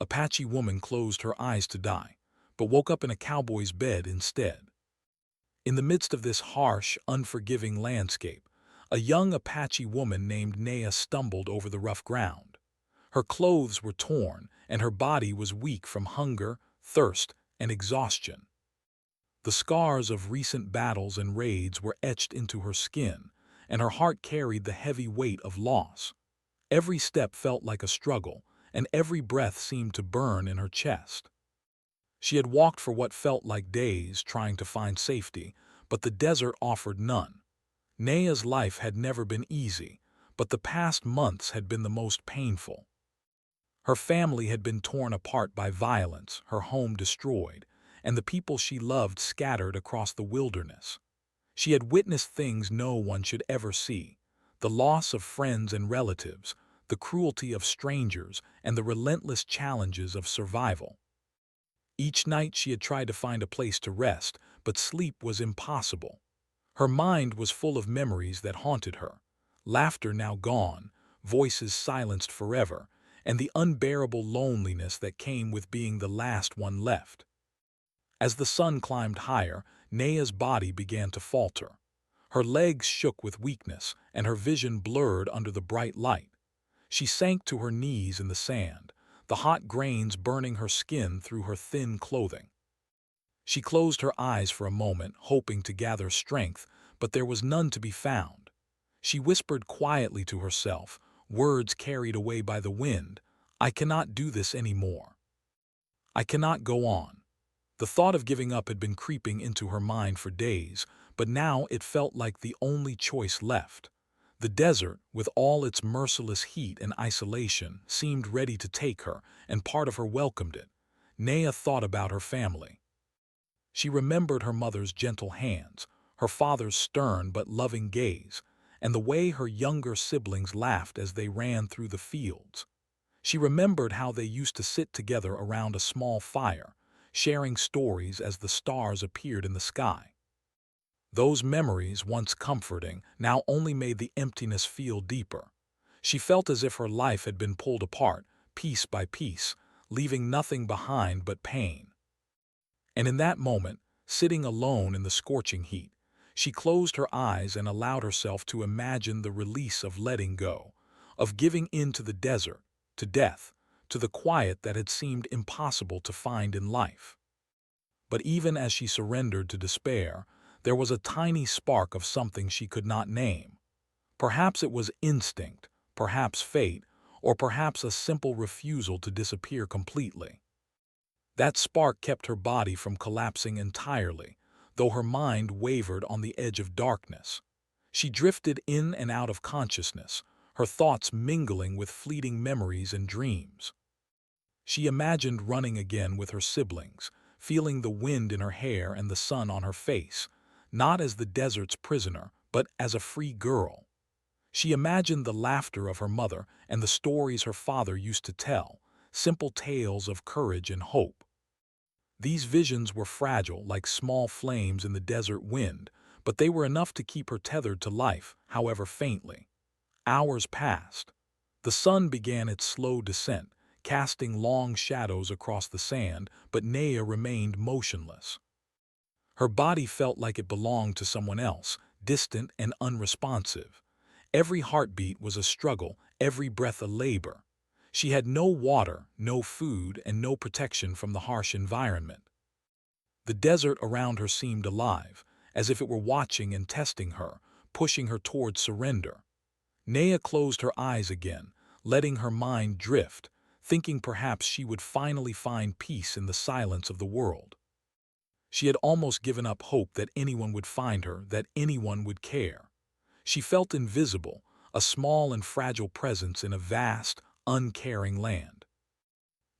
Apache woman closed her eyes to die, but woke up in a cowboy's bed instead. In the midst of this harsh, unforgiving landscape, a young Apache woman named Naya stumbled over the rough ground. Her clothes were torn, and her body was weak from hunger, thirst, and exhaustion. The scars of recent battles and raids were etched into her skin, and her heart carried the heavy weight of loss. Every step felt like a struggle, and every breath seemed to burn in her chest. She had walked for what felt like days trying to find safety, but the desert offered none. Naya's life had never been easy, but the past months had been the most painful. Her family had been torn apart by violence, her home destroyed, and the people she loved scattered across the wilderness. She had witnessed things no one should ever see: the loss of friends and relatives, the cruelty of strangers, and the relentless challenges of survival. Each night she had tried to find a place to rest, but sleep was impossible. Her mind was full of memories that haunted her: laughter now gone, voices silenced forever, and the unbearable loneliness that came with being the last one left. As the sun climbed higher, Naya's body began to falter. Her legs shook with weakness, and her vision blurred under the bright light. She sank to her knees in the sand, the hot grains burning her skin through her thin clothing. She closed her eyes for a moment, hoping to gather strength, but there was none to be found. She whispered quietly to herself, words carried away by the wind: "I cannot do this anymore. I cannot go on." The thought of giving up had been creeping into her mind for days, but now it felt like the only choice left. The desert, with all its merciless heat and isolation, seemed ready to take her, and part of her welcomed it. Naya thought about her family. She remembered her mother's gentle hands, her father's stern but loving gaze, and the way her younger siblings laughed as they ran through the fields. She remembered how they used to sit together around a small fire, sharing stories as the stars appeared in the sky. Those memories, once comforting, now only made the emptiness feel deeper. She felt as if her life had been pulled apart, piece by piece, leaving nothing behind but pain. And in that moment, sitting alone in the scorching heat, she closed her eyes and allowed herself to imagine the release of letting go, of giving in to the desert, to death, to the quiet that had seemed impossible to find in life. But even as she surrendered to despair, there was a tiny spark of something she could not name. Perhaps it was instinct, perhaps fate, or perhaps a simple refusal to disappear completely. That spark kept her body from collapsing entirely, though her mind wavered on the edge of darkness. She drifted in and out of consciousness, her thoughts mingling with fleeting memories and dreams. She imagined running again with her siblings, feeling the wind in her hair and the sun on her face, not as the desert's prisoner, but as a free girl. She imagined the laughter of her mother and the stories her father used to tell, simple tales of courage and hope. These visions were fragile, like small flames in the desert wind, but they were enough to keep her tethered to life, however faintly. Hours passed. The sun began its slow descent, casting long shadows across the sand, but Naya remained motionless. Her body felt like it belonged to someone else, distant and unresponsive. Every heartbeat was a struggle, every breath a labor. She had no water, no food, and no protection from the harsh environment. The desert around her seemed alive, as if it were watching and testing her, pushing her toward surrender. Naya closed her eyes again, letting her mind drift, thinking perhaps she would finally find peace in the silence of the world. She had almost given up hope that anyone would find her, that anyone would care. She felt invisible, a small and fragile presence in a vast, uncaring land.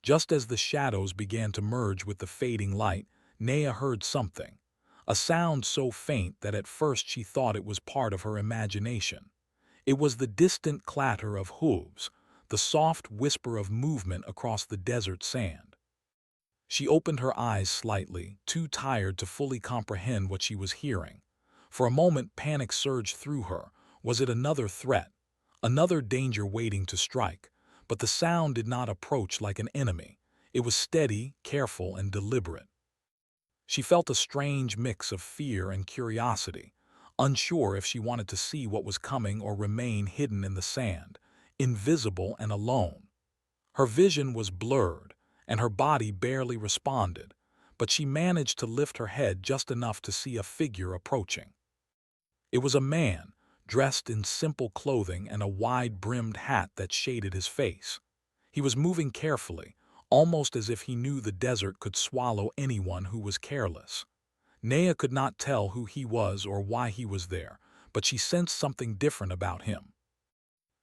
Just as the shadows began to merge with the fading light, Naya heard something, a sound so faint that at first she thought it was part of her imagination. It was the distant clatter of hooves, the soft whisper of movement across the desert sand. She opened her eyes slightly, too tired to fully comprehend what she was hearing. For a moment panic surged through her. Was it another threat, another danger waiting to strike? But the sound did not approach like an enemy. It was steady, careful, and deliberate. She felt a strange mix of fear and curiosity, unsure if she wanted to see what was coming or remain hidden in the sand, invisible and alone. Her vision was blurred, and her body barely responded, but she managed to lift her head just enough to see a figure approaching. It was a man, dressed in simple clothing and a wide-brimmed hat that shaded his face. He was moving carefully, almost as if he knew the desert could swallow anyone who was careless. Naya could not tell who he was or why he was there, but she sensed something different about him.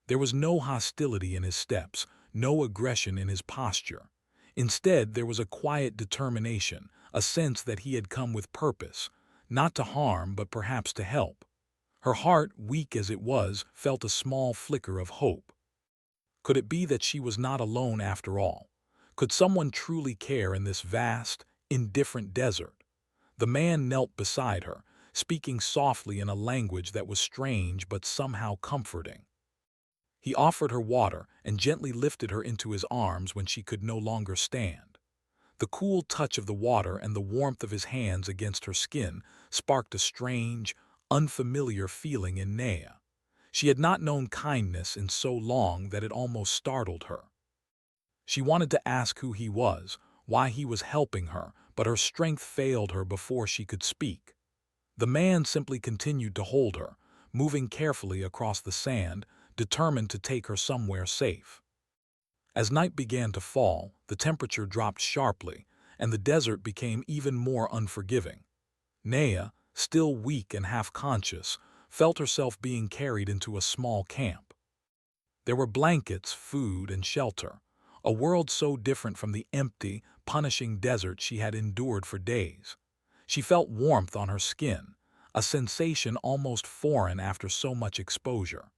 There was no hostility in his steps, no aggression in his posture. Instead, there was a quiet determination, a sense that he had come with purpose, not to harm but perhaps to help. Her heart, weak as it was, felt a small flicker of hope. Could it be that she was not alone after all? Could someone truly care in this vast, indifferent desert? The man knelt beside her, speaking softly in a language that was strange but somehow comforting. He offered her water and gently lifted her into his arms when she could no longer stand. The cool touch of the water and the warmth of his hands against her skin sparked a strange, unfamiliar feeling in Naya. She had not known kindness in so long that it almost startled her. She wanted to ask who he was, why he was helping her, but her strength failed her before she could speak. The man simply continued to hold her, moving carefully across the sand, determined to take her somewhere safe. As night began to fall, the temperature dropped sharply, and the desert became even more unforgiving. Naya, still weak and half-conscious, felt herself being carried into a small camp. There were blankets, food, and shelter, a world so different from the empty, punishing desert she had endured for days. She felt warmth on her skin, a sensation almost foreign after so much exposure.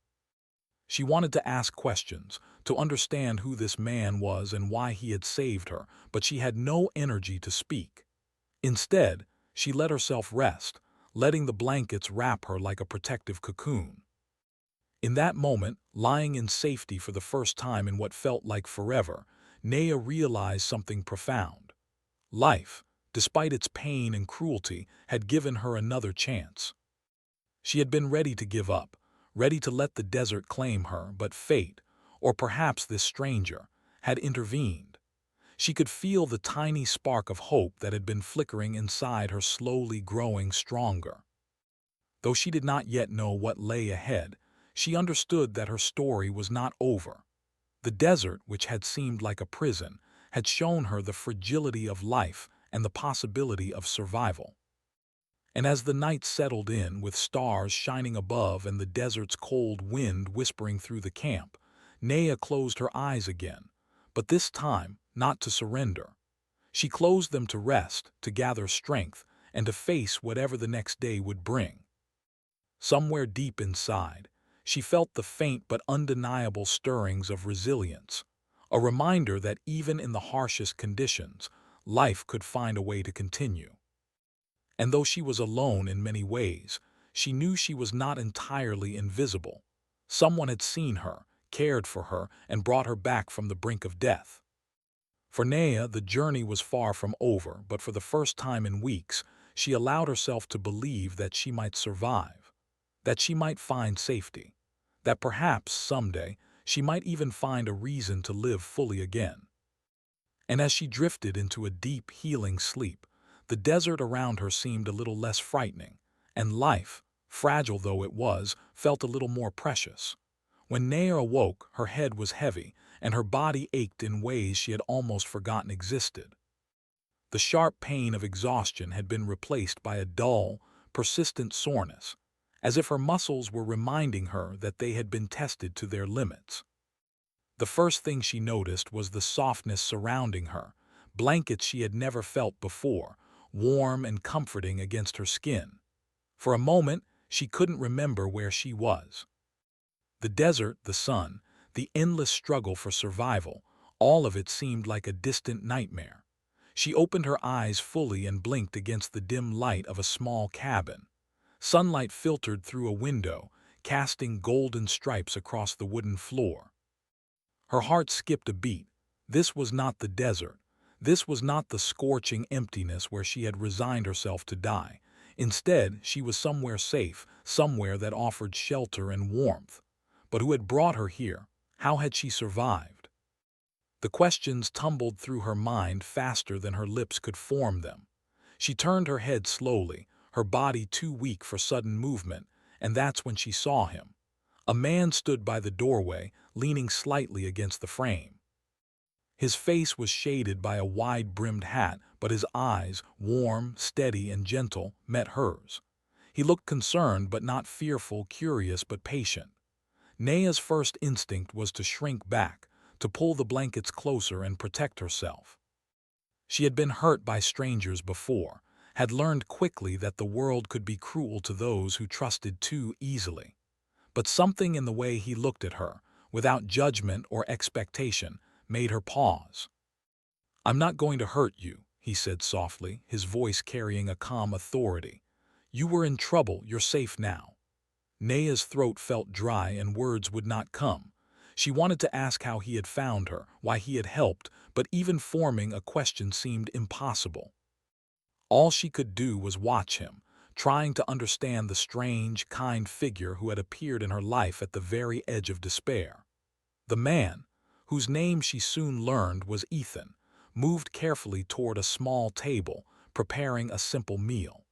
She wanted to ask questions, to understand who this man was and why he had saved her, but she had no energy to speak. Instead, she let herself rest, letting the blankets wrap her like a protective cocoon. In that moment, lying in safety for the first time in what felt like forever, Naya realized something profound. Life, despite its pain and cruelty, had given her another chance. She had been ready to give up, ready to let the desert claim her, but fate, or perhaps this stranger, had intervened. She could feel the tiny spark of hope that had been flickering inside her, slowly growing stronger. Though she did not yet know what lay ahead, she understood that her story was not over. The desert, which had seemed like a prison, had shown her the fragility of life and the possibility of survival. And as the night settled in, with stars shining above and the desert's cold wind whispering through the camp, Naya closed her eyes again, but this time not to surrender. She closed them to rest, to gather strength, and to face whatever the next day would bring. Somewhere deep inside, she felt the faint but undeniable stirrings of resilience, a reminder that even in the harshest conditions, life could find a way to continue. And though she was alone in many ways, she knew she was not entirely invisible. Someone had seen her, cared for her, and brought her back from the brink of death. For Naya, the journey was far from over, but for the first time in weeks, she allowed herself to believe that she might survive, that she might find safety, that perhaps someday she might even find a reason to live fully again. And as she drifted into a deep, healing sleep, the desert around her seemed a little less frightening, and life, fragile though it was, felt a little more precious. When Naya awoke, her head was heavy, and her body ached in ways she had almost forgotten existed. The sharp pain of exhaustion had been replaced by a dull, persistent soreness, as if her muscles were reminding her that they had been tested to their limits. The first thing she noticed was the softness surrounding her, blankets she had never felt before, warm and comforting against her skin. For a moment, she couldn't remember where she was. The desert, the sun, the endless struggle for survival, all of it seemed like a distant nightmare. She opened her eyes fully and blinked against the dim light of a small cabin. Sunlight filtered through a window, casting golden stripes across the wooden floor. Her heart skipped a beat. This was not the desert. This was not the scorching emptiness where she had resigned herself to die. Instead, she was somewhere safe, somewhere that offered shelter and warmth. But who had brought her here? How had she survived? The questions tumbled through her mind faster than her lips could form them. She turned her head slowly, her body too weak for sudden movement, and that's when she saw him. A man stood by the doorway, leaning slightly against the frame. His face was shaded by a wide-brimmed hat, but his eyes, warm, steady, and gentle, met hers. He looked concerned but not fearful, curious but patient. Naya's first instinct was to shrink back, to pull the blankets closer and protect herself. She had been hurt by strangers before, had learned quickly that the world could be cruel to those who trusted too easily. But something in the way he looked at her, without judgment or expectation, made her pause. "I'm not going to hurt you," he said softly, his voice carrying a calm authority. "You were in trouble, you're safe now." Naya's throat felt dry and words would not come. She wanted to ask how he had found her, why he had helped, but even forming a question seemed impossible. All she could do was watch him, trying to understand the strange, kind figure who had appeared in her life at the very edge of despair. The man, whose name she soon learned was Ethan, moved carefully toward a small table, preparing a simple meal.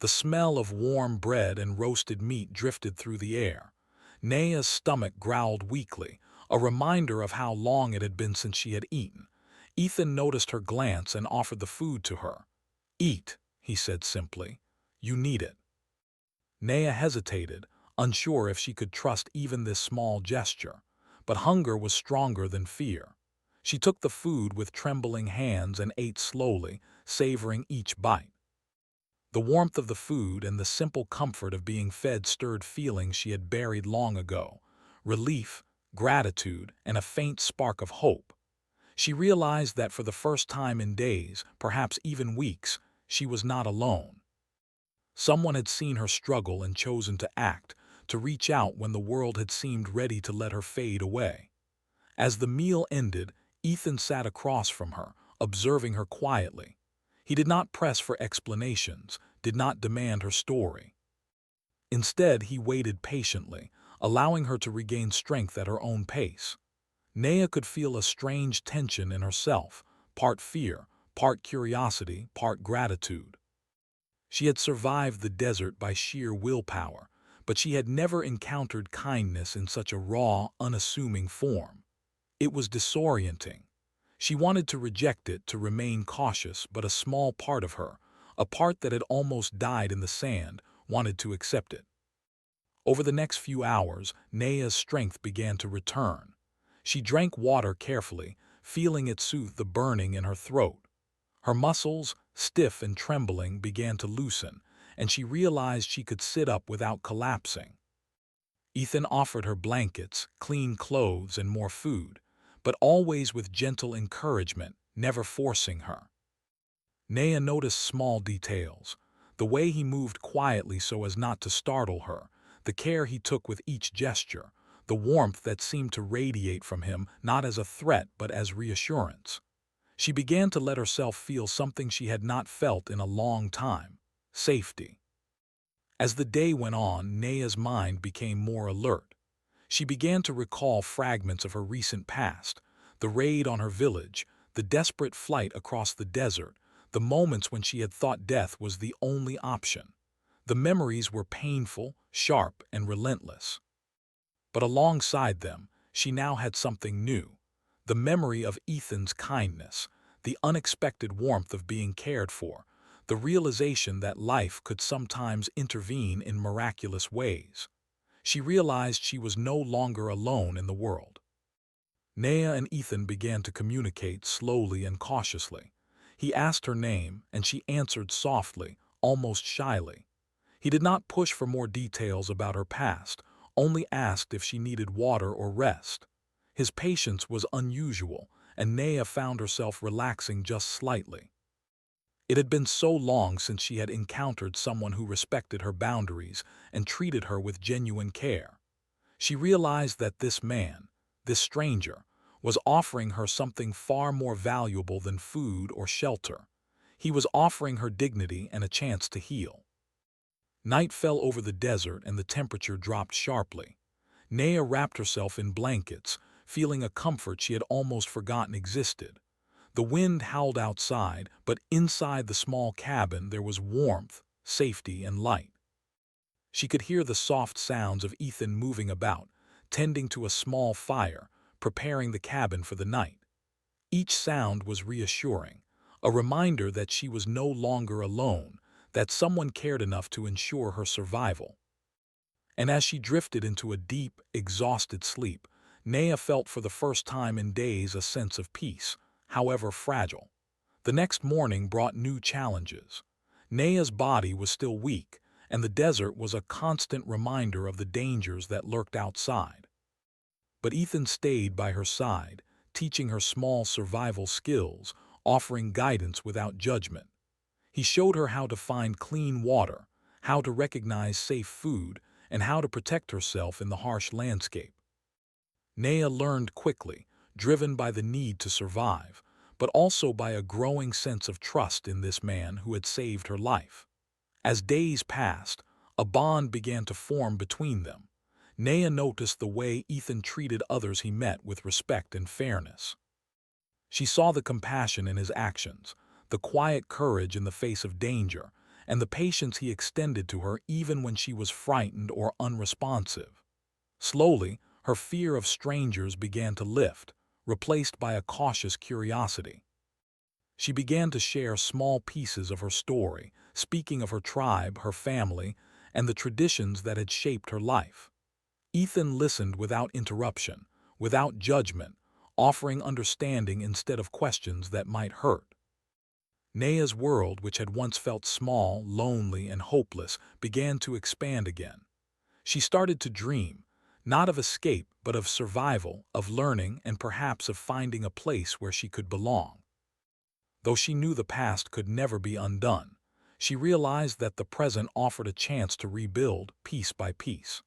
The smell of warm bread and roasted meat drifted through the air. Naya's stomach growled weakly, a reminder of how long it had been since she had eaten. Ethan noticed her glance and offered the food to her. "Eat," he said simply. "You need it." Naya hesitated, unsure if she could trust even this small gesture. But hunger was stronger than fear. She took the food with trembling hands and ate slowly, savoring each bite. The warmth of the food and the simple comfort of being fed stirred feelings she had buried long ago: relief, gratitude, and a faint spark of hope. She realized that for the first time in days, perhaps even weeks, she was not alone. Someone had seen her struggle and chosen to act, to reach out when the world had seemed ready to let her fade away. As the meal ended, Ethan sat across from her, observing her quietly. He did not press for explanations, did not demand her story. Instead, he waited patiently, allowing her to regain strength at her own pace. Naya could feel a strange tension in herself, part fear, part curiosity, part gratitude. She had survived the desert by sheer willpower, but she had never encountered kindness in such a raw, unassuming form. It was disorienting. She wanted to reject it, to remain cautious, but a small part of her, a part that had almost died in the sand, wanted to accept it. Over the next few hours, Naya's strength began to return. She drank water carefully, feeling it soothe the burning in her throat. Her muscles, stiff and trembling, began to loosen, and she realized she could sit up without collapsing. Ethan offered her blankets, clean clothes, and more food, but always with gentle encouragement, never forcing her. Naya noticed small details: the way he moved quietly so as not to startle her, the care he took with each gesture, the warmth that seemed to radiate from him not as a threat but as reassurance. She began to let herself feel something she had not felt in a long time: safety. As the day went on, Naya's mind became more alert. She began to recall fragments of her recent past: the raid on her village, the desperate flight across the desert, the moments when she had thought death was the only option. The memories were painful, sharp, and relentless. But alongside them, she now had something new: the memory of Ethan's kindness, the unexpected warmth of being cared for, the realization that life could sometimes intervene in miraculous ways. She realized she was no longer alone in the world. Naya and Ethan began to communicate slowly and cautiously. He asked her name, and she answered softly, almost shyly. He did not push for more details about her past, only asked if she needed water or rest. His patience was unusual, and Naya found herself relaxing just slightly. It had been so long since she had encountered someone who respected her boundaries and treated her with genuine care. She realized that this man, this stranger, was offering her something far more valuable than food or shelter. He was offering her dignity and a chance to heal. Night fell over the desert and the temperature dropped sharply. Naya wrapped herself in blankets, feeling a comfort she had almost forgotten existed. The wind howled outside, but inside the small cabin there was warmth, safety, and light. She could hear the soft sounds of Ethan moving about, tending to a small fire, preparing the cabin for the night. Each sound was reassuring, a reminder that she was no longer alone, that someone cared enough to ensure her survival. And as she drifted into a deep, exhausted sleep, Naya felt for the first time in days a sense of peace, however fragile. The next morning brought new challenges. Naya's body was still weak, and the desert was a constant reminder of the dangers that lurked outside. But Ethan stayed by her side, teaching her small survival skills, offering guidance without judgment. He showed her how to find clean water, how to recognize safe food, and how to protect herself in the harsh landscape. Naya learned quickly, driven by the need to survive, but also by a growing sense of trust in this man who had saved her life. As days passed, a bond began to form between them. Naya noticed the way Ethan treated others he met with respect and fairness. She saw the compassion in his actions, the quiet courage in the face of danger, and the patience he extended to her even when she was frightened or unresponsive. Slowly, her fear of strangers began to lift, replaced by a cautious curiosity. She began to share small pieces of her story, speaking of her tribe, her family, and the traditions that had shaped her life. Ethan listened without interruption, without judgment, offering understanding instead of questions that might hurt. Naya's world, which had once felt small, lonely, and hopeless, began to expand again. She started to dream, not of escape, but of survival, of learning, and perhaps of finding a place where she could belong. Though she knew the past could never be undone, she realized that the present offered a chance to rebuild piece by piece.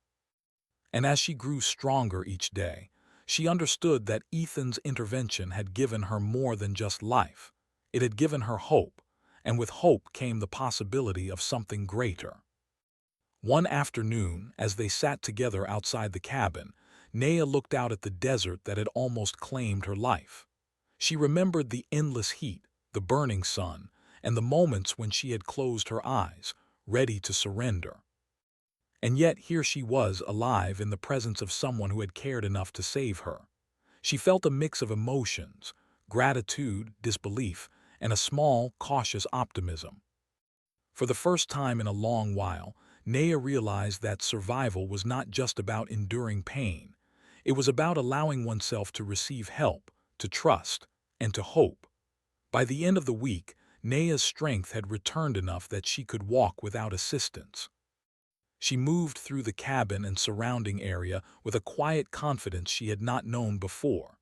And as she grew stronger each day, she understood that Ethan's intervention had given her more than just life. It had given her hope, and with hope came the possibility of something greater. One afternoon, as they sat together outside the cabin, Naya looked out at the desert that had almost claimed her life. She remembered the endless heat, the burning sun, and the moments when she had closed her eyes, ready to surrender. And yet here she was, alive in the presence of someone who had cared enough to save her. She felt a mix of emotions, gratitude, disbelief, and a small, cautious optimism. For the first time in a long while, Naya realized that survival was not just about enduring pain. It was about allowing oneself to receive help, to trust, and to hope. By the end of the week, Naya's strength had returned enough that she could walk without assistance. She moved through the cabin and surrounding area with a quiet confidence she had not known before.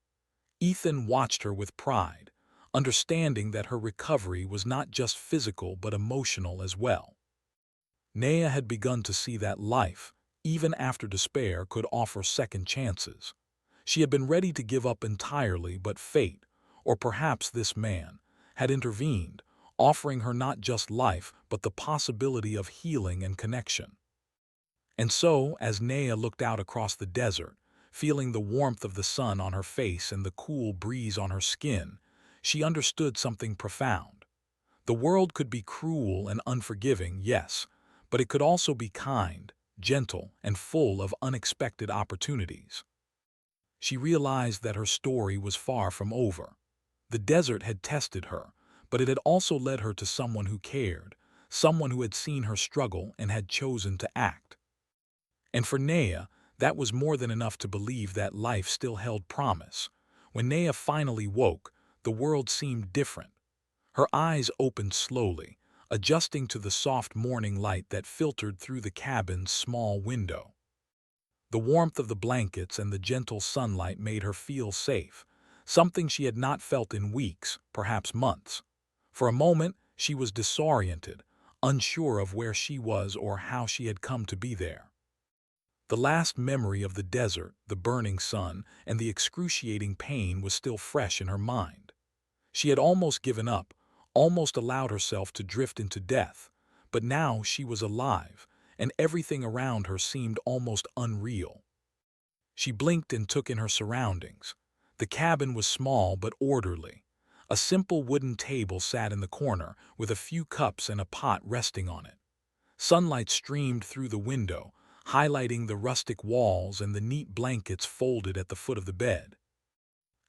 Ethan watched her with pride, understanding that her recovery was not just physical but emotional as well. Naya had begun to see that life, even after despair, could offer second chances. She had been ready to give up entirely, but fate, or perhaps this man, had intervened, offering her not just life but the possibility of healing and connection. And so, as Naya looked out across the desert, feeling the warmth of the sun on her face and the cool breeze on her skin, she understood something profound. The world could be cruel and unforgiving, yes, but it could also be kind, gentle, and full of unexpected opportunities. She realized that her story was far from over. The desert had tested her, but it had also led her to someone who cared, someone who had seen her struggle and had chosen to act. And for Naya, that was more than enough to believe that life still held promise. When Naya finally woke, the world seemed different. Her eyes opened slowly, adjusting to the soft morning light that filtered through the cabin's small window. The warmth of the blankets and the gentle sunlight made her feel safe, something she had not felt in weeks, perhaps months. For a moment, she was disoriented, unsure of where she was or how she had come to be there. The last memory of the desert, the burning sun, and the excruciating pain was still fresh in her mind. She had almost given up, almost allowed herself to drift into death, but now she was alive, and everything around her seemed almost unreal. She blinked and took in her surroundings. The cabin was small but orderly. A simple wooden table sat in the corner, with a few cups and a pot resting on it. Sunlight streamed through the window, highlighting the rustic walls and the neat blankets folded at the foot of the bed.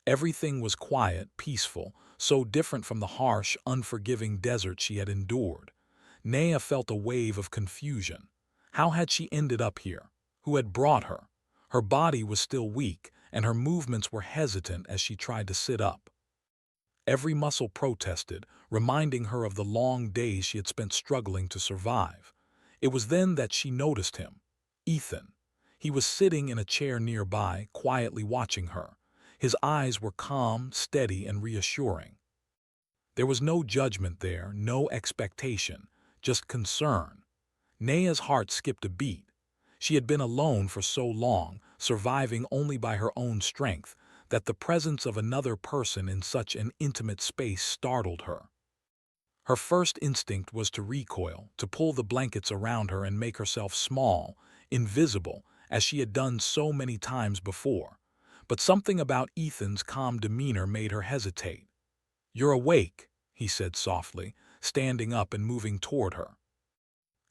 Everything was quiet, peaceful, so different from the harsh, unforgiving desert she had endured. Naya felt a wave of confusion. How had she ended up here? Who had brought her? Her body was still weak, and her movements were hesitant as she tried to sit up. Every muscle protested, reminding her of the long days she had spent struggling to survive. It was then that she noticed him. Ethan. He was sitting in a chair nearby, quietly watching her. His eyes were calm, steady, and reassuring. There was no judgment there, no expectation, just concern. Naya's heart skipped a beat. She had been alone for so long, surviving only by her own strength, that the presence of another person in such an intimate space startled her. Her first instinct was to recoil, to pull the blankets around her and make herself small, invisible, as she had done so many times before. But something about Ethan's calm demeanor made her hesitate. "You're awake," he said softly, standing up and moving toward her.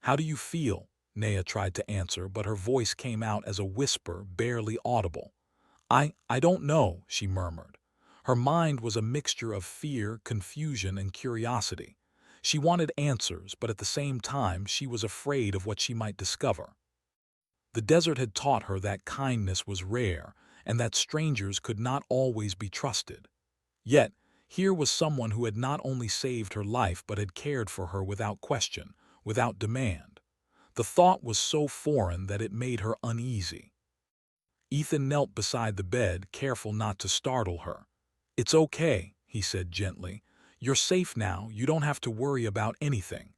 "How do you feel?" Naya tried to answer, but her voice came out as a whisper, barely audible. I don't know," she murmured. Her mind was a mixture of fear, confusion, and curiosity. She wanted answers, but at the same time she was afraid of what she might discover. The desert had taught her that kindness was rare, and that strangers could not always be trusted. Yet, here was someone who had not only saved her life but had cared for her without question, without demand. The thought was so foreign that it made her uneasy. Ethan knelt beside the bed, careful not to startle her. "It's okay," he said gently. "You're safe now, you don't have to worry about anything."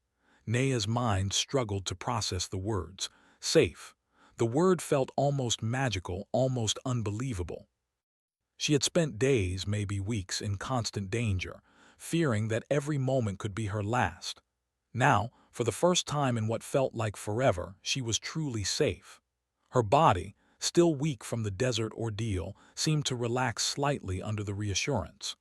Naya's mind struggled to process the words. Safe. The word felt almost magical, almost unbelievable. She had spent days, maybe weeks, in constant danger, fearing that every moment could be her last. Now, for the first time in what felt like forever, she was truly safe. Her body, still weak from the desert ordeal, seemed to relax slightly under the reassurance.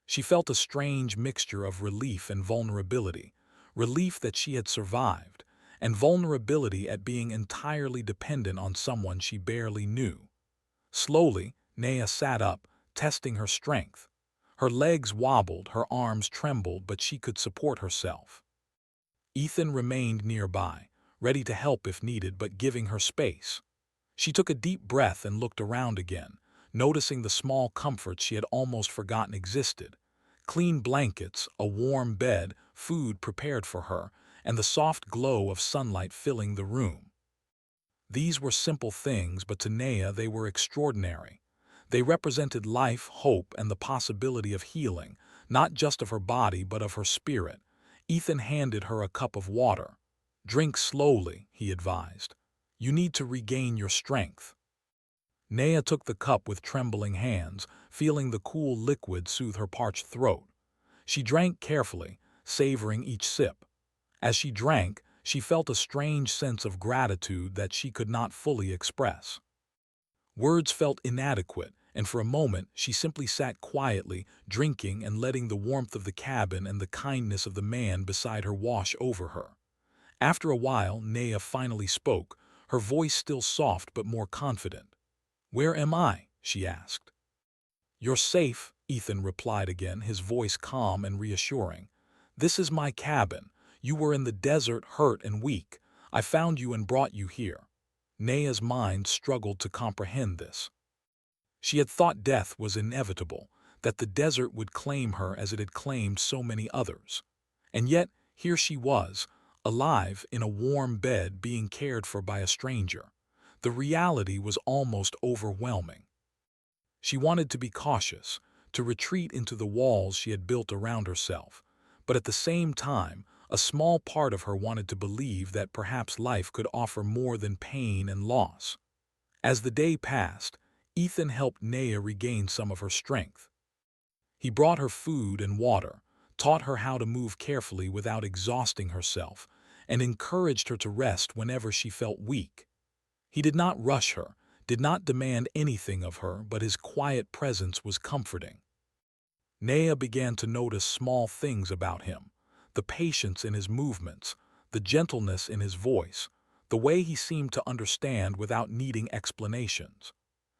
She felt a strange mixture of relief and vulnerability, relief that she had survived, and vulnerability at being entirely dependent on someone she barely knew. Slowly, Naya sat up, testing her strength. Her legs wobbled, her arms trembled, but she could support herself. Ethan remained nearby, ready to help if needed, but giving her space. She took a deep breath and looked around again, noticing the small comforts she had almost forgotten existed. Clean blankets, a warm bed, food prepared for her, and the soft glow of sunlight filling the room. These were simple things, but to Naya they were extraordinary. They represented life, hope, and the possibility of healing, not just of her body but of her spirit. Ethan handed her a cup of water. "Drink slowly," he advised. "You need to regain your strength." Naya took the cup with trembling hands, feeling the cool liquid soothe her parched throat. She drank carefully, savoring each sip. As she drank, she felt a strange sense of gratitude that she could not fully express. Words felt inadequate, and for a moment she simply sat quietly, drinking and letting the warmth of the cabin and the kindness of the man beside her wash over her. After a while, Naya finally spoke, her voice still soft but more confident. "Where am I?" she asked. "You're safe," Ethan replied again, his voice calm and reassuring. "This is my cabin. You were in the desert, hurt and weak. I found you and brought you here." Naya's mind struggled to comprehend this. She had thought death was inevitable, that the desert would claim her as it had claimed so many others. And yet, here she was, alive, in a warm bed, being cared for by a stranger. The reality was almost overwhelming. She wanted to be cautious, to retreat into the walls she had built around herself, but at the same time, A small part of her wanted to believe that perhaps life could offer more than pain and loss. As the day passed, Ethan helped Naya regain some of her strength. He brought her food and water, taught her how to move carefully without exhausting herself, and encouraged her to rest whenever she felt weak. He did not rush her, did not demand anything of her, but his quiet presence was comforting. Naya began to notice small things about him: the patience in his movements, the gentleness in his voice, the way he seemed to understand without needing explanations.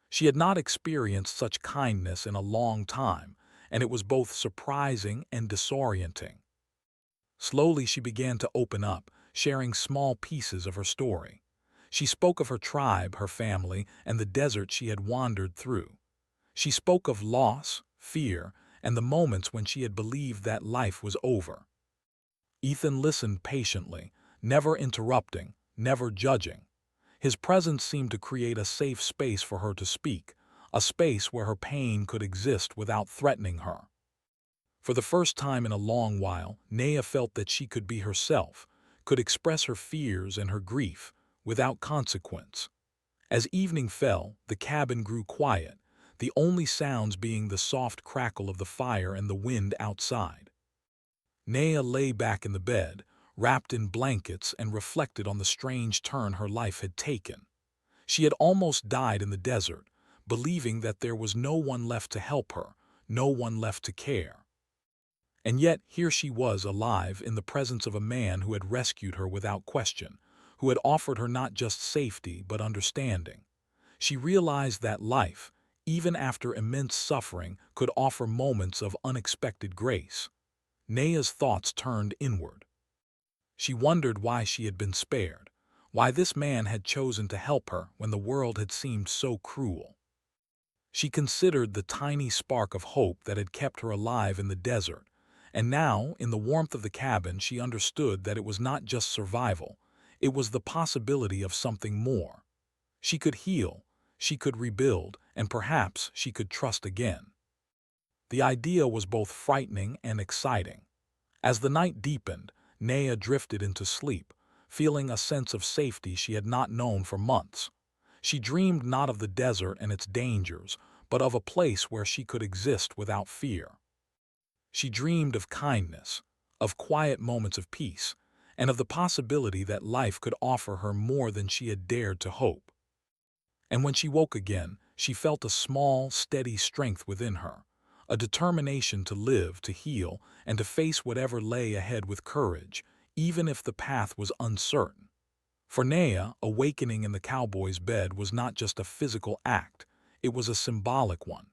She had not experienced such kindness in a long time, and it was both surprising and disorienting. Slowly she began to open up, sharing small pieces of her story. She spoke of her tribe, her family, and the desert she had wandered through. She spoke of loss, fear, and the moments when she had believed that life was over. Ethan listened patiently, never interrupting, never judging. His presence seemed to create a safe space for her to speak, a space where her pain could exist without threatening her. For the first time in a long while, Naya felt that she could be herself, could express her fears and her grief without consequence. As evening fell, the cabin grew quiet, the only sounds being the soft crackle of the fire and the wind outside. Naya lay back in the bed, wrapped in blankets, and reflected on the strange turn her life had taken. She had almost died in the desert, believing that there was no one left to help her, no one left to care. And yet here she was alive in the presence of a man who had rescued her without question, who had offered her not just safety but understanding. She realized that life, even after immense suffering, could offer moments of unexpected grace. Naya's thoughts turned inward. She wondered why she had been spared, why this man had chosen to help her when the world had seemed so cruel. She considered the tiny spark of hope that had kept her alive in the desert, and now, in the warmth of the cabin, she understood that it was not just survival, it was the possibility of something more. She could heal, she could rebuild, and perhaps she could trust again. The idea was both frightening and exciting. As the night deepened, Naya drifted into sleep, feeling a sense of safety she had not known for months. She dreamed not of the desert and its dangers, but of a place where she could exist without fear. She dreamed of kindness, of quiet moments of peace, and of the possibility that life could offer her more than she had dared to hope. And when she woke again, she felt a small, steady strength within her, a determination to live, to heal, and to face whatever lay ahead with courage, even if the path was uncertain. For Naya, awakening in the cowboy's bed was not just a physical act, it was a symbolic one.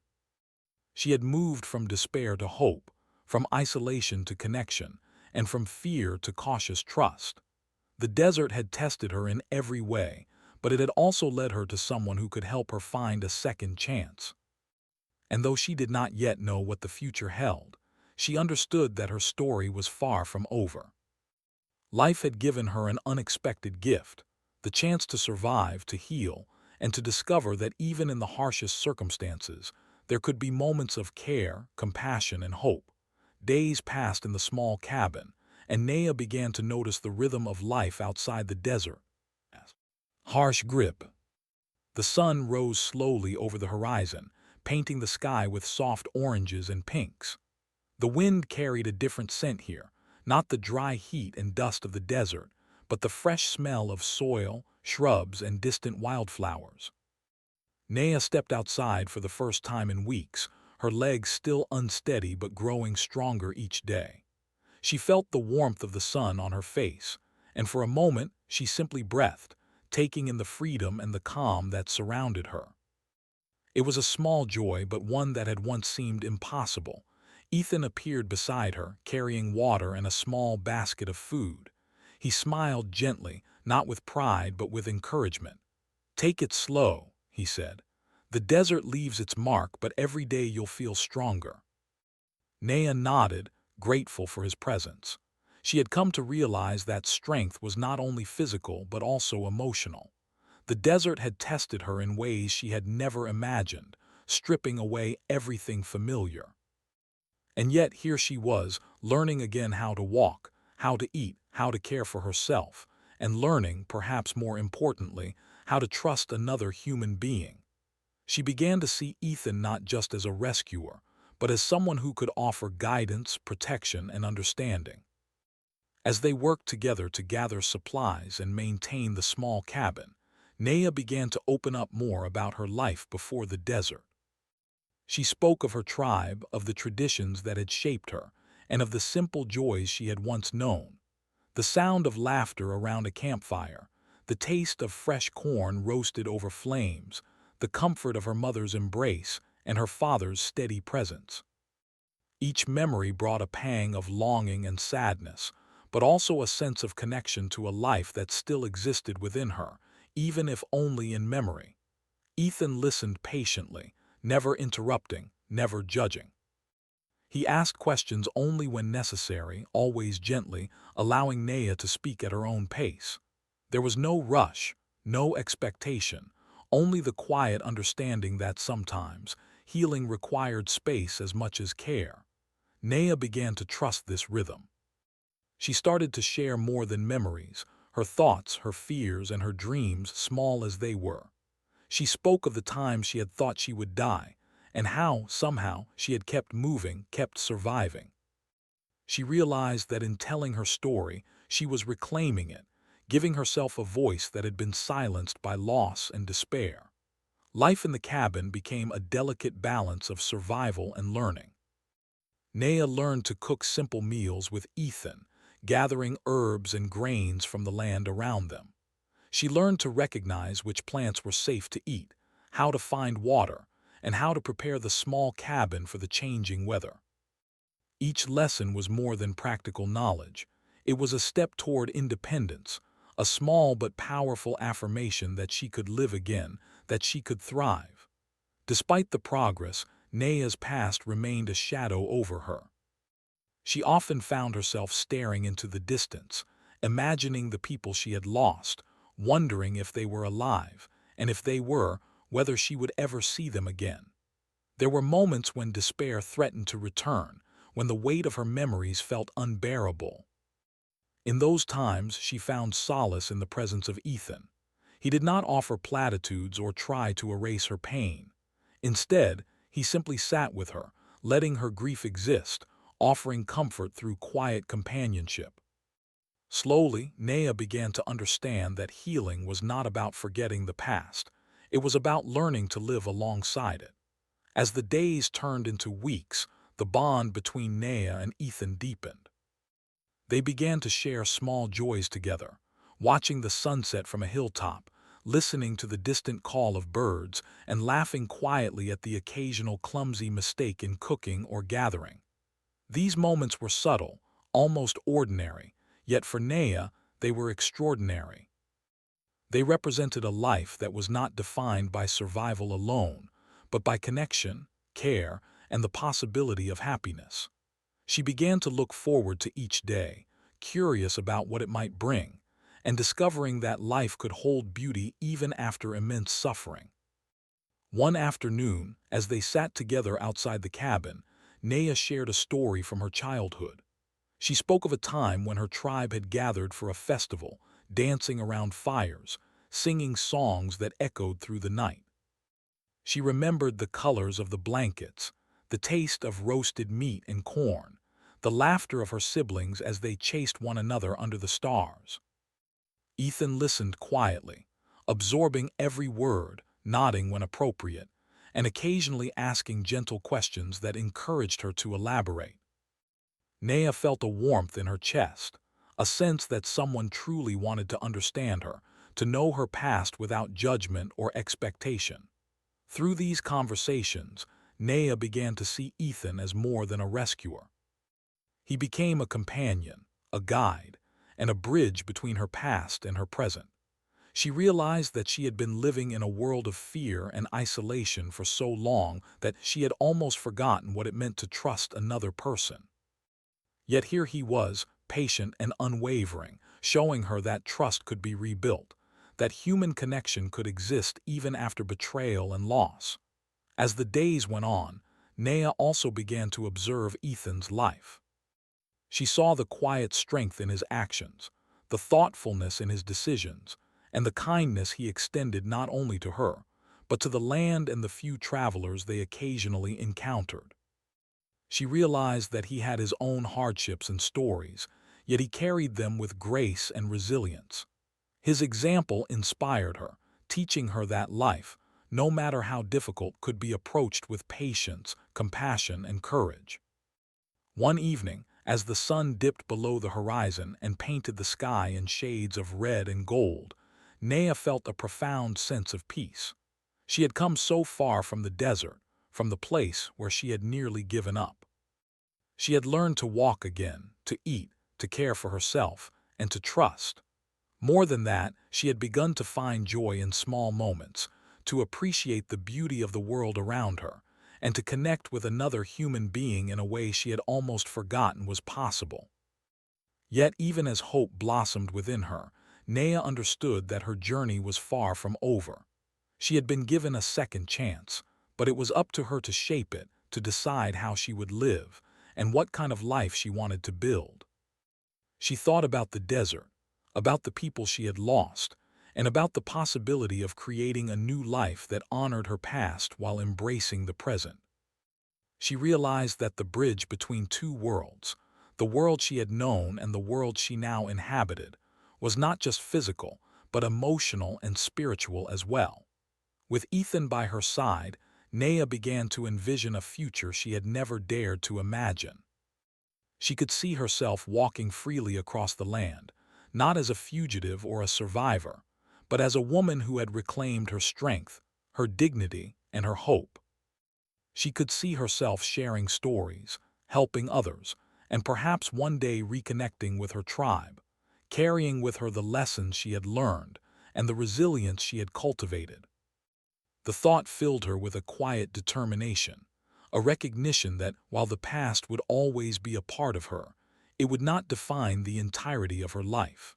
She had moved from despair to hope, from isolation to connection, and from fear to cautious trust. The desert had tested her in every way, but it had also led her to someone who could help her find a second chance. And though she did not yet know what the future held, she understood that her story was far from over. Life had given her an unexpected gift, the chance to survive, to heal, and to discover that even in the harshest circumstances, there could be moments of care, compassion, and hope. Days passed in the small cabin, and Naya began to notice the rhythm of life outside the desert. Harsh grip. The sun rose slowly over the horizon, painting the sky with soft oranges and pinks. The wind carried a different scent here, not the dry heat and dust of the desert, but the fresh smell of soil, shrubs, and distant wildflowers. Naya stepped outside for the first time in weeks, her legs still unsteady but growing stronger each day. She felt the warmth of the sun on her face, and for a moment she simply breathed, taking in the freedom and the calm that surrounded her. It was a small joy, but one that had once seemed impossible. Ethan appeared beside her, carrying water and a small basket of food. He smiled gently, not with pride but with encouragement. "Take it slow," he said. "The desert leaves its mark, but every day you'll feel stronger." Naya nodded, grateful for his presence. She had come to realize that strength was not only physical but also emotional. The desert had tested her in ways she had never imagined, stripping away everything familiar. And yet here she was, learning again how to walk, how to eat, how to care for herself, and learning, perhaps more importantly, how to trust another human being. She began to see Ethan not just as a rescuer, but as someone who could offer guidance, protection, and understanding. As they worked together to gather supplies and maintain the small cabin, Naya began to open up more about her life before the desert. She spoke of her tribe, of the traditions that had shaped her, and of the simple joys she had once known. The sound of laughter around a campfire, the taste of fresh corn roasted over flames, the comfort of her mother's embrace, and her father's steady presence. Each memory brought a pang of longing and sadness, but also a sense of connection to a life that still existed within her, even if only in memory. Ethan listened patiently, never interrupting, never judging. He asked questions only when necessary, always gently, allowing Naya to speak at her own pace. There was no rush, no expectation, only the quiet understanding that sometimes healing required space as much as care. Naya began to trust this rhythm. She started to share more than memories, her thoughts, her fears, and her dreams, small as they were. She spoke of the times she had thought she would die, and how, somehow, she had kept moving, kept surviving. She realized that in telling her story, she was reclaiming it, giving herself a voice that had been silenced by loss and despair. Life in the cabin became a delicate balance of survival and learning. Naya learned to cook simple meals with Ethan, gathering herbs and grains from the land around them. She learned to recognize which plants were safe to eat, how to find water, and how to prepare the small cabin for the changing weather. Each lesson was more than practical knowledge. It was a step toward independence, a small but powerful affirmation that she could live again, that she could thrive. Despite the progress, Naya's past remained a shadow over her. She often found herself staring into the distance, imagining the people she had lost, wondering if they were alive, and if they were, whether she would ever see them again. There were moments when despair threatened to return, when the weight of her memories felt unbearable. In those times, she found solace in the presence of Ethan. He did not offer platitudes or try to erase her pain. Instead, he simply sat with her, letting her grief exist, offering comfort through quiet companionship. Slowly, Naya began to understand that healing was not about forgetting the past. It was about learning to live alongside it. As the days turned into weeks, the bond between Naya and Ethan deepened. They began to share small joys together, watching the sunset from a hilltop, listening to the distant call of birds, and laughing quietly at the occasional clumsy mistake in cooking or gathering. These moments were subtle, almost ordinary, yet for Naya, they were extraordinary. They represented a life that was not defined by survival alone, but by connection, care, and the possibility of happiness. She began to look forward to each day, curious about what it might bring, and discovering that life could hold beauty even after immense suffering. One afternoon, as they sat together outside the cabin, Naya shared a story from her childhood. She spoke of a time when her tribe had gathered for a festival, dancing around fires, singing songs that echoed through the night. She remembered the colors of the blankets, the taste of roasted meat and corn, the laughter of her siblings as they chased one another under the stars. Ethan listened quietly, absorbing every word, nodding when appropriate, and occasionally asking gentle questions that encouraged her to elaborate. Naya felt a warmth in her chest, a sense that someone truly wanted to understand her, to know her past without judgment or expectation. Through these conversations, Naya began to see Ethan as more than a rescuer. He became a companion, a guide, and a bridge between her past and her present. She realized that she had been living in a world of fear and isolation for so long that she had almost forgotten what it meant to trust another person. Yet here he was, patient and unwavering, showing her that trust could be rebuilt, that human connection could exist even after betrayal and loss. As the days went on, Naya also began to observe Ethan's life. She saw the quiet strength in his actions, the thoughtfulness in his decisions, and the kindness he extended not only to her, but to the land and the few travelers they occasionally encountered. She realized that he had his own hardships and stories, yet he carried them with grace and resilience. His example inspired her, teaching her that life, no matter how difficult, could be approached with patience, compassion, and courage. One evening, as the sun dipped below the horizon and painted the sky in shades of red and gold, Nea felt a profound sense of peace. She had come so far from the desert, from the place where she had nearly given up. She had learned to walk again, to eat, to care for herself, and to trust. More than that, she had begun to find joy in small moments, to appreciate the beauty of the world around her, and to connect with another human being in a way she had almost forgotten was possible. Yet even as hope blossomed within her, Nea understood that her journey was far from over. She had been given a second chance, but it was up to her to shape it, to decide how she would live, and what kind of life she wanted to build. She thought about the desert, about the people she had lost, and about the possibility of creating a new life that honored her past while embracing the present. She realized that the bridge between two worlds, the world she had known and the world she now inhabited, was not just physical, but emotional and spiritual as well. With Ethan by her side, Nea began to envision a future she had never dared to imagine. She could see herself walking freely across the land, not as a fugitive or a survivor, but as a woman who had reclaimed her strength, her dignity, and her hope. She could see herself sharing stories, helping others, and perhaps one day reconnecting with her tribe, carrying with her the lessons she had learned and the resilience she had cultivated. The thought filled her with a quiet determination, a recognition that, while the past would always be a part of her, it would not define the entirety of her life.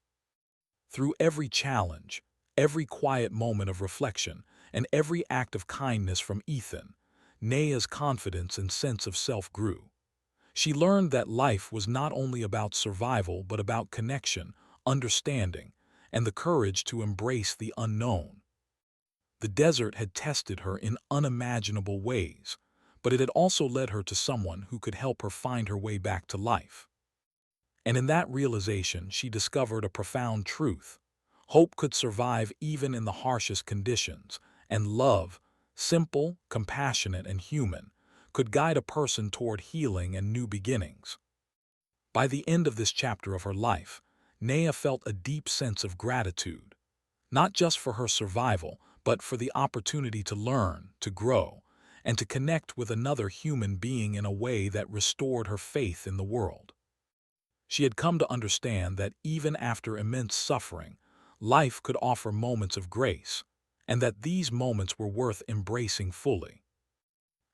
Through every challenge, every quiet moment of reflection, and every act of kindness from Ethan, Nea's confidence and sense of self grew. She learned that life was not only about survival but about connection, understanding, and the courage to embrace the unknown. The desert had tested her in unimaginable ways, but it had also led her to someone who could help her find her way back to life. And in that realization, she discovered a profound truth. Hope could survive even in the harshest conditions, and love, simple, compassionate, and human, could guide a person toward healing and new beginnings. By the end of this chapter of her life, Nea felt a deep sense of gratitude, not just for her survival, but for the opportunity to learn, to grow, and to connect with another human being in a way that restored her faith in the world. She had come to understand that even after immense suffering, life could offer moments of grace, and that these moments were worth embracing fully.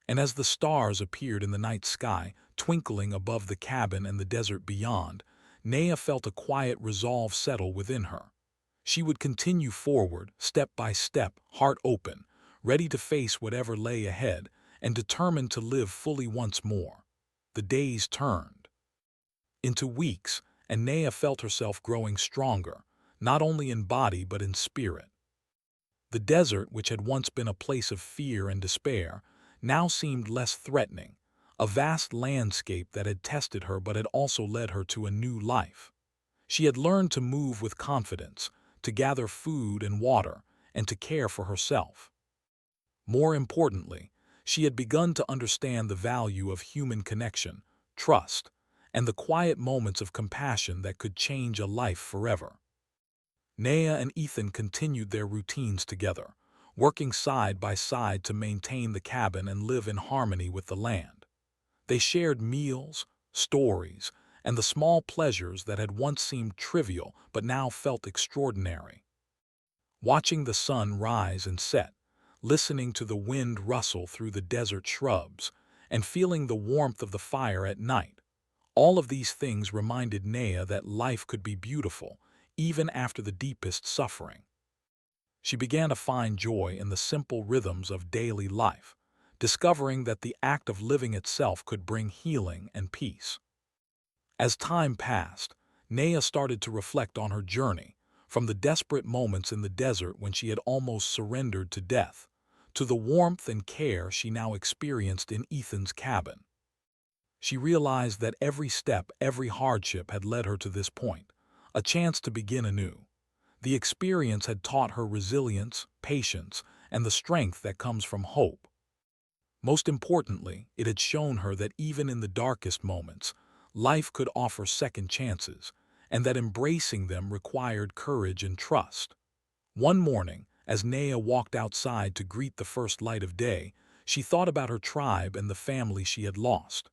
And as the stars appeared in the night sky, twinkling above the cabin and the desert beyond, Nea felt a quiet resolve settle within her. She would continue forward, step by step, heart open, ready to face whatever lay ahead, and determined to live fully once more. The days turned into weeks, and Nea felt herself growing stronger, not only in body but in spirit. The desert, which had once been a place of fear and despair, now seemed less threatening, a vast landscape that had tested her but had also led her to a new life. She had learned to move with confidence, to gather food and water, and to care for herself. More importantly, she had begun to understand the value of human connection, trust, and the quiet moments of compassion that could change a life forever. Nea and Ethan continued their routines together, working side by side to maintain the cabin and live in harmony with the land. They shared meals, stories, and the small pleasures that had once seemed trivial but now felt extraordinary. Watching the sun rise and set, listening to the wind rustle through the desert shrubs, and feeling the warmth of the fire at night, all of these things reminded Nea that life could be beautiful, even after the deepest suffering. She began to find joy in the simple rhythms of daily life, discovering that the act of living itself could bring healing and peace. As time passed, Naya started to reflect on her journey, from the desperate moments in the desert when she had almost surrendered to death, to the warmth and care she now experienced in Ethan's cabin. She realized that every step, every hardship had led her to this point, a chance to begin anew. The experience had taught her resilience, patience, and the strength that comes from hope. Most importantly, it had shown her that even in the darkest moments, life could offer second chances, and that embracing them required courage and trust. One morning, as Naya walked outside to greet the first light of day, she thought about her tribe and the family she had lost.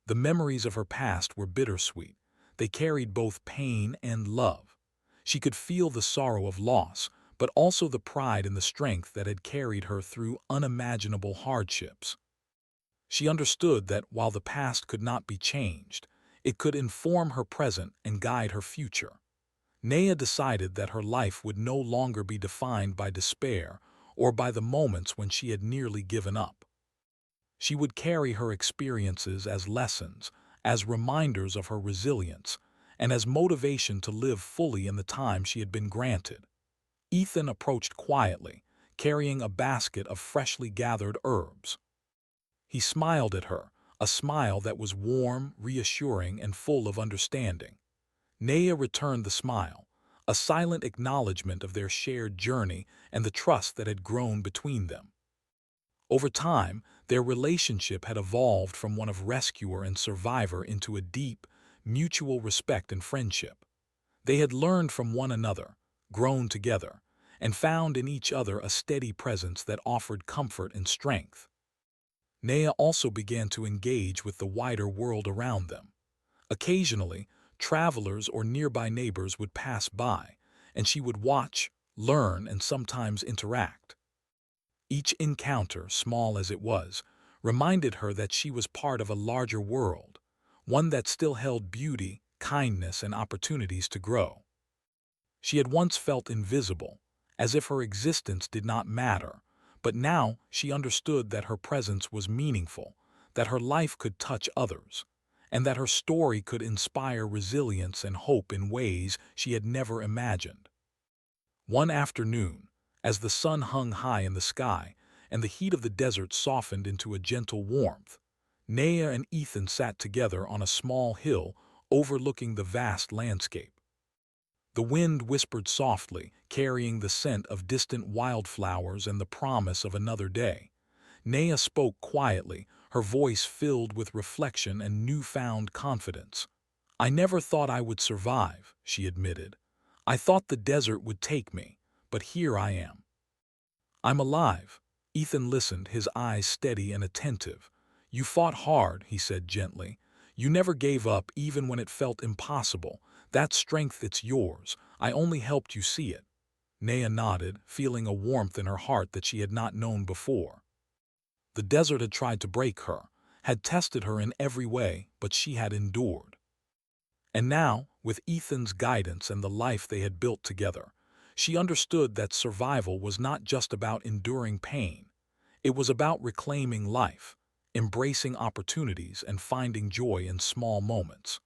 The memories of her past were bittersweet. They carried both pain and love. She could feel the sorrow of loss, but also the pride and the strength that had carried her through unimaginable hardships. She understood that while the past could not be changed, it could inform her present and guide her future. Naya decided that her life would no longer be defined by despair or by the moments when she had nearly given up. She would carry her experiences as lessons, as reminders of her resilience, and as motivation to live fully in the time she had been granted. Ethan approached quietly, carrying a basket of freshly gathered herbs. He smiled at her, a smile that was warm, reassuring, and full of understanding. Naya returned the smile, a silent acknowledgement of their shared journey and the trust that had grown between them. Over time, their relationship had evolved from one of rescuer and survivor into a deep, mutual respect and friendship. They had learned from one another, grown together, and found in each other a steady presence that offered comfort and strength. Naya also began to engage with the wider world around them. Occasionally, travelers or nearby neighbors would pass by, and she would watch, learn, and sometimes interact. Each encounter, small as it was, reminded her that she was part of a larger world, one that still held beauty, kindness, and opportunities to grow. She had once felt invisible, as if her existence did not matter, but now she understood that her presence was meaningful, that her life could touch others, and that her story could inspire resilience and hope in ways she had never imagined. One afternoon, as the sun hung high in the sky and the heat of the desert softened into a gentle warmth, Naya and Ethan sat together on a small hill overlooking the vast landscape. The wind whispered softly, carrying the scent of distant wildflowers and the promise of another day. Naya spoke quietly, her voice filled with reflection and newfound confidence. "I never thought I would survive," she admitted. "I thought the desert would take me, but here I am. I'm alive." Ethan listened, his eyes steady and attentive. "You fought hard," he said gently. "You never gave up even when it felt impossible. That strength, it's yours. I only helped you see it." Naya nodded, feeling a warmth in her heart that she had not known before. The desert had tried to break her, had tested her in every way, but she had endured. And now, with Ethan's guidance and the life they had built together, she understood that survival was not just about enduring pain. It was about reclaiming life, embracing opportunities, and finding joy in small moments.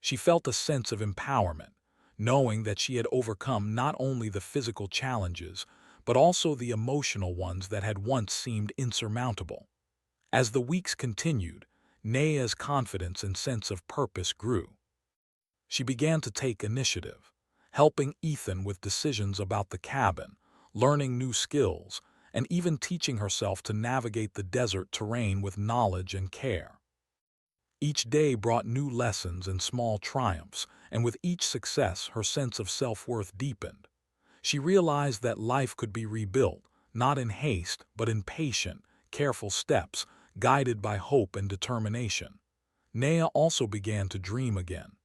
She felt a sense of empowerment, knowing that she had overcome not only the physical challenges, but also the emotional ones that had once seemed insurmountable. As the weeks continued, Naya's confidence and sense of purpose grew. She began to take initiative, helping Ethan with decisions about the cabin, learning new skills, and even teaching herself to navigate the desert terrain with knowledge and care. Each day brought new lessons and small triumphs, and with each success her sense of self-worth deepened. She realized that life could be rebuilt, not in haste, but in patient, careful steps, guided by hope and determination. Naya also began to dream again.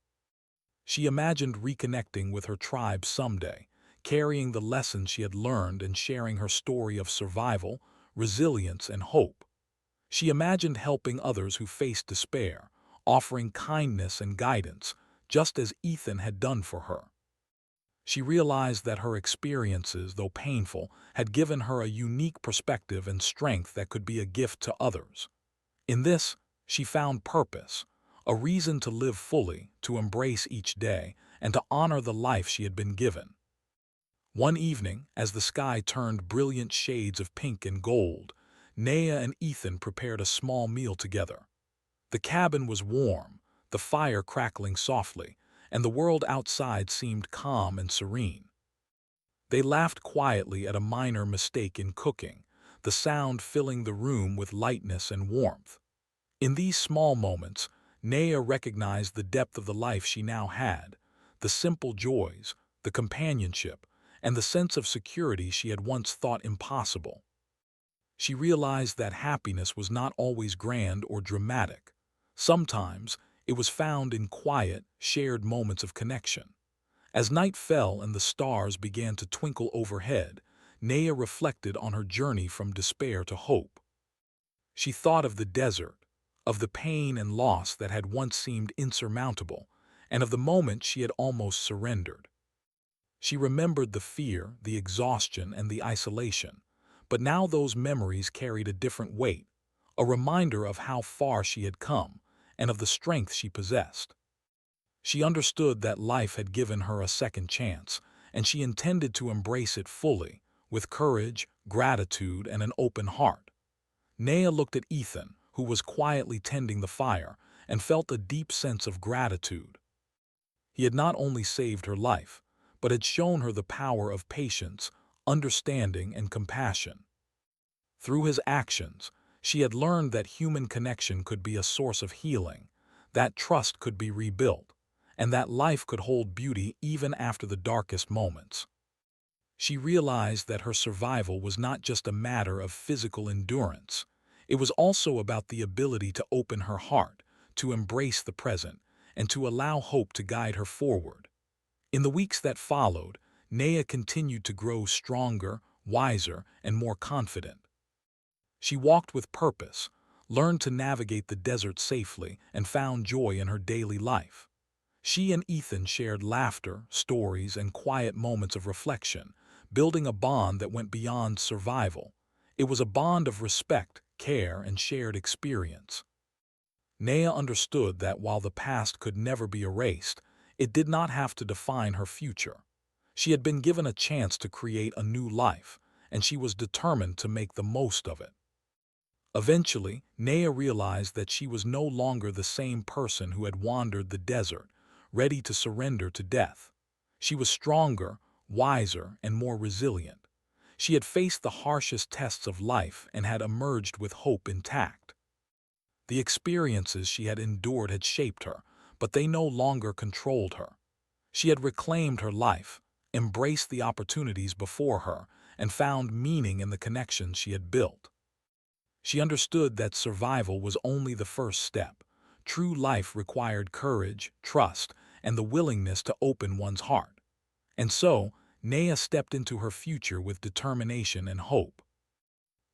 She imagined reconnecting with her tribe someday, carrying the lessons she had learned and sharing her story of survival, resilience, and hope. She imagined helping others who faced despair, offering kindness and guidance, just as Ethan had done for her. She realized that her experiences, though painful, had given her a unique perspective and strength that could be a gift to others. In this, she found purpose, a reason to live fully, to embrace each day, and to honor the life she had been given. One evening, as the sky turned brilliant shades of pink and gold, Naya and Ethan prepared a small meal together. The cabin was warm, the fire crackling softly, and the world outside seemed calm and serene. They laughed quietly at a minor mistake in cooking, the sound filling the room with lightness and warmth. In these small moments, Naya recognized the depth of the life she now had, the simple joys, the companionship, and the sense of security she had once thought impossible. She realized that happiness was not always grand or dramatic. Sometimes, it was found in quiet, shared moments of connection. As night fell and the stars began to twinkle overhead, Naya reflected on her journey from despair to hope. She thought of the desert, of the pain and loss that had once seemed insurmountable, and of the moment she had almost surrendered. She remembered the fear, the exhaustion, and the isolation, but now those memories carried a different weight, a reminder of how far she had come and of the strength she possessed. She understood that life had given her a second chance, and she intended to embrace it fully, with courage, gratitude, and an open heart. Naya looked at Ethan, who was quietly tending the fire, and felt a deep sense of gratitude. He had not only saved her life, but had shown her the power of patience, understanding, and compassion. Through his actions, she had learned that human connection could be a source of healing, that trust could be rebuilt, and that life could hold beauty even after the darkest moments. She realized that her survival was not just a matter of physical endurance. It was also about the ability to open her heart, to embrace the present, and to allow hope to guide her forward. In the weeks that followed, Naya continued to grow stronger, wiser, and more confident. She walked with purpose, learned to navigate the desert safely, and found joy in her daily life. She and Ethan shared laughter, stories, and quiet moments of reflection, building a bond that went beyond survival. It was a bond of respect, care, and shared experience. Naya understood that while the past could never be erased, it did not have to define her future. She had been given a chance to create a new life, and she was determined to make the most of it. Eventually, Naya realized that she was no longer the same person who had wandered the desert, ready to surrender to death. She was stronger, wiser, and more resilient. She had faced the harshest tests of life and had emerged with hope intact. The experiences she had endured had shaped her, but they no longer controlled her. She had reclaimed her life, embraced the opportunities before her, and found meaning in the connections she had built. She understood that survival was only the first step. True life required courage, trust, and the willingness to open one's heart. And so, Naya stepped into her future with determination and hope.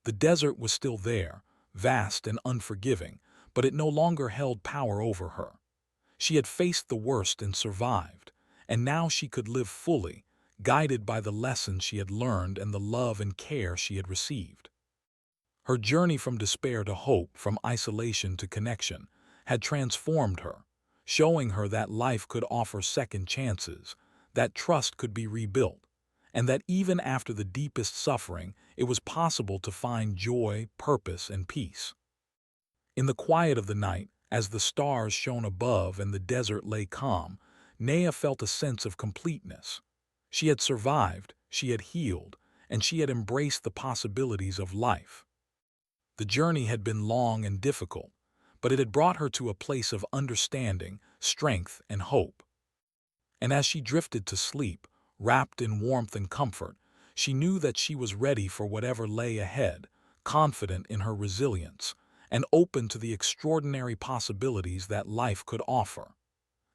The desert was still there, vast and unforgiving, but it no longer held power over her. She had faced the worst and survived, and now she could live fully, guided by the lessons she had learned and the love and care she had received. Her journey from despair to hope, from isolation to connection, had transformed her, showing her that life could offer second chances, that trust could be rebuilt, and that even after the deepest suffering, it was possible to find joy, purpose, and peace. In the quiet of the night, as the stars shone above and the desert lay calm, Naya felt a sense of completeness. She had survived, she had healed, and she had embraced the possibilities of life. The journey had been long and difficult, but it had brought her to a place of understanding, strength, and hope. And as she drifted to sleep, wrapped in warmth and comfort, she knew that she was ready for whatever lay ahead, confident in her resilience, and open to the extraordinary possibilities that life could offer.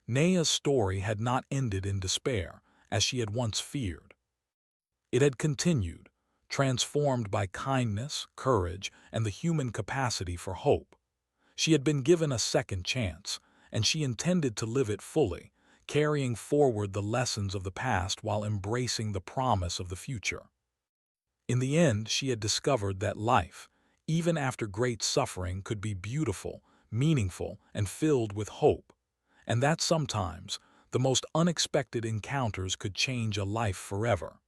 Naya's story had not ended in despair, as she had once feared. It had continued, transformed by kindness, courage, and the human capacity for hope. She had been given a second chance, and she intended to live it fully, carrying forward the lessons of the past while embracing the promise of the future. In the end, she had discovered that life, even after great suffering, could be beautiful, meaningful, and filled with hope. And that sometimes, the most unexpected encounters could change a life forever.